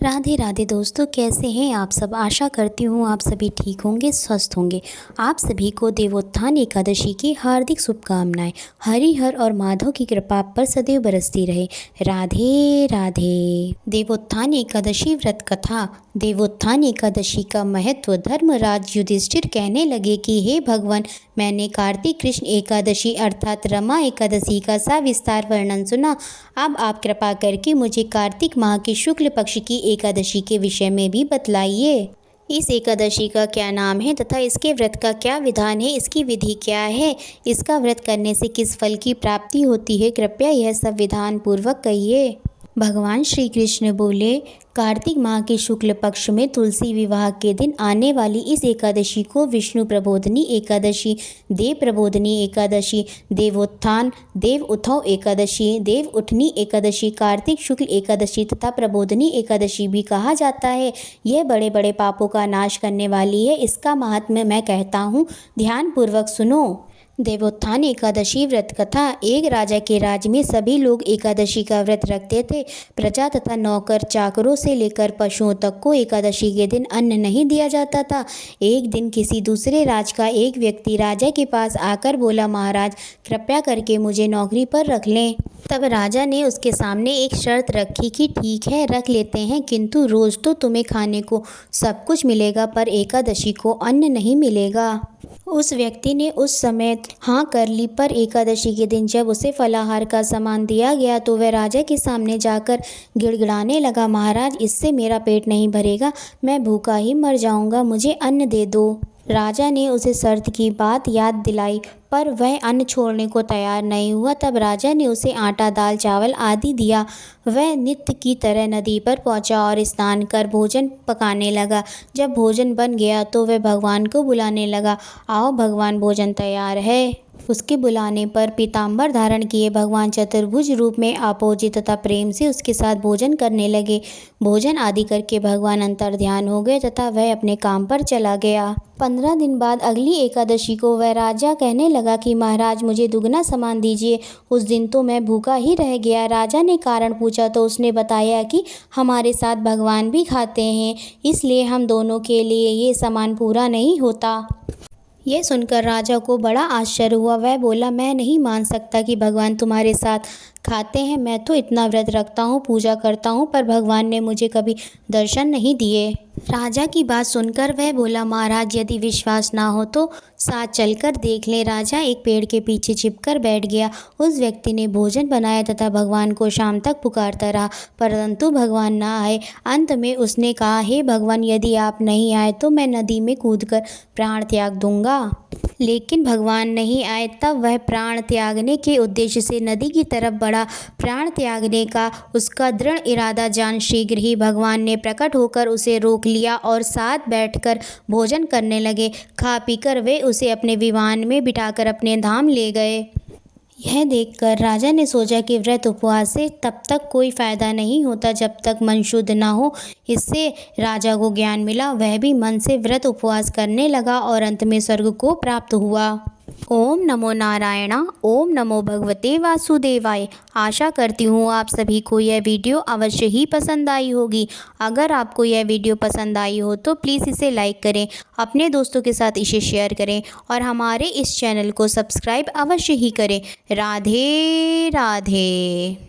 राधे राधे दोस्तों, कैसे हैं आप सब। आशा करती हूँ आप सभी ठीक होंगे, स्वस्थ होंगे। आप सभी को देवोत्थान एकादशी की हार्दिक शुभकामनाएं। हरिहर और माधव की कृपा आप पर सदैव बरसती रहे। राधे राधे। देवोत्थान एकादशी व्रत कथा। देवोत्थान एकादशी का महत्व। धर्मराज युधिष्ठिर कहने लगे कि हे भगवान, मैंने कार्तिक कृष्ण एकादशी अर्थात रमा एकादशी का सविस्तार वर्णन सुना। अब आप कृपा करके मुझे कार्तिक माह की शुक्ल पक्ष की एकादशी के विषय में भी बतलाइए। इस एकादशी का क्या नाम है तथा इसके व्रत का क्या विधान है, इसकी विधि क्या है, इसका व्रत करने से किस फल की प्राप्ति होती है, कृपया यह सब विधान पूर्वक कहिए। भगवान श्री कृष्ण बोले, कार्तिक माह के शुक्ल पक्ष में तुलसी विवाह के दिन आने वाली इस एकादशी को विष्णु प्रबोधनी एकादशी, देव प्रबोधनी एकादशी, देवोत्थान, देव उठौ एकादशी, देव उठनी एकादशी, कार्तिक शुक्ल एकादशी तथा प्रबोधनी एकादशी भी कहा जाता है। यह बड़े बड़े पापों का नाश करने वाली है। इसका महात्म्य मैं कहता हूँ, ध्यान पूर्वक सुनो। देवोत्थान एकादशी व्रत कथा। एक राजा के राज्य में सभी लोग एकादशी का व्रत रखते थे। प्रजा तथा नौकर चाकरों से लेकर पशुओं तक को एकादशी के दिन अन्न नहीं दिया जाता था। एक दिन किसी दूसरे राज्य का एक व्यक्ति राजा के पास आकर बोला, महाराज कृपया करके मुझे नौकरी पर रख लें। तब राजा ने उसके सामने एक शर्त रखी कि ठीक है, रख लेते हैं, किंतु रोज़ तो तुम्हें खाने को सब कुछ मिलेगा, पर एकादशी को अन्न नहीं मिलेगा। उस व्यक्ति ने उस समय हाँ कर ली, पर एकादशी के दिन जब उसे फलाहार का सामान दिया गया तो वह राजा के सामने जाकर गिड़गिड़ाने लगा, महाराज इससे मेरा पेट नहीं भरेगा, मैं भूखा ही मर जाऊंगा, मुझे अन्न दे दो। राजा ने उसे शर्त की बात याद दिलाई, पर वह अन्न छोड़ने को तैयार नहीं हुआ। तब राजा ने उसे आटा, दाल, चावल आदि दिया। वह नित्य की तरह नदी पर पहुंचा और स्नान कर भोजन पकाने लगा। जब भोजन बन गया तो वह भगवान को बुलाने लगा, आओ भगवान, भोजन तैयार है। उसके बुलाने पर पीताम्बर धारण किए भगवान चतुर्भुज रूप में आपोजित तथा प्रेम से उसके साथ भोजन करने लगे। भोजन आदि करके भगवान अंतर्ध्यान हो गए तथा वह अपने काम पर चला गया। 15 दिन बाद अगली एकादशी को वह राजा कहने लगा कि महाराज मुझे दुगना सामान दीजिए। उस दिन तो मैं भूखा ही रह गया। राजा ने कारण पूछा तो उसने बताया कि हमारे साथ भगवान भी खाते हैं, इसलिए हम दोनों के लिए ये सामान पूरा नहीं होता। यह सुनकर राजा को बड़ा आश्चर्य हुआ। वह बोला, मैं नहीं मान सकता कि भगवान तुम्हारे साथ खाते हैं। मैं तो इतना व्रत रखता हूँ, पूजा करता हूँ, पर भगवान ने मुझे कभी दर्शन नहीं दिए। राजा की बात सुनकर वह बोला, महाराज यदि विश्वास ना हो तो साथ चलकर देख लें। राजा एक पेड़ के पीछे छिपकर बैठ गया। उस व्यक्ति ने भोजन बनाया तथा भगवान को शाम तक पुकारता रहा, परंतु भगवान ना आए। अंत में उसने कहा, हे भगवान, यदि आप नहीं आए तो मैं नदी में कूदकर प्राण त्याग दूंगा। लेकिन भगवान नहीं आए। तब वह प्राण त्यागने के उद्देश्य से नदी की तरफ बढ़ा। प्राण त्यागने का उसका दृढ़ इरादा जान शीघ्र ही भगवान ने प्रकट होकर उसे रोक लिया और साथ बैठकर भोजन करने लगे। खा पीकर वे उसे अपने विमान में बिठाकर अपने धाम ले गए। यह देखकर राजा ने सोचा कि व्रत उपवास से तब तक कोई फायदा नहीं होता जब तक मन शुद्ध ना हो। इससे राजा को ज्ञान मिला। वह भी मन से व्रत उपवास करने लगा और अंत में स्वर्ग को प्राप्त हुआ। ओम नमो नारायणा। ओम नमो भगवते वासुदेवाय। आशा करती हूँ आप सभी को यह वीडियो अवश्य ही पसंद आई होगी। अगर आपको यह वीडियो पसंद आई हो तो प्लीज़ इसे लाइक करें, अपने दोस्तों के साथ इसे शेयर करें और हमारे इस चैनल को सब्सक्राइब अवश्य ही करें। राधे राधे।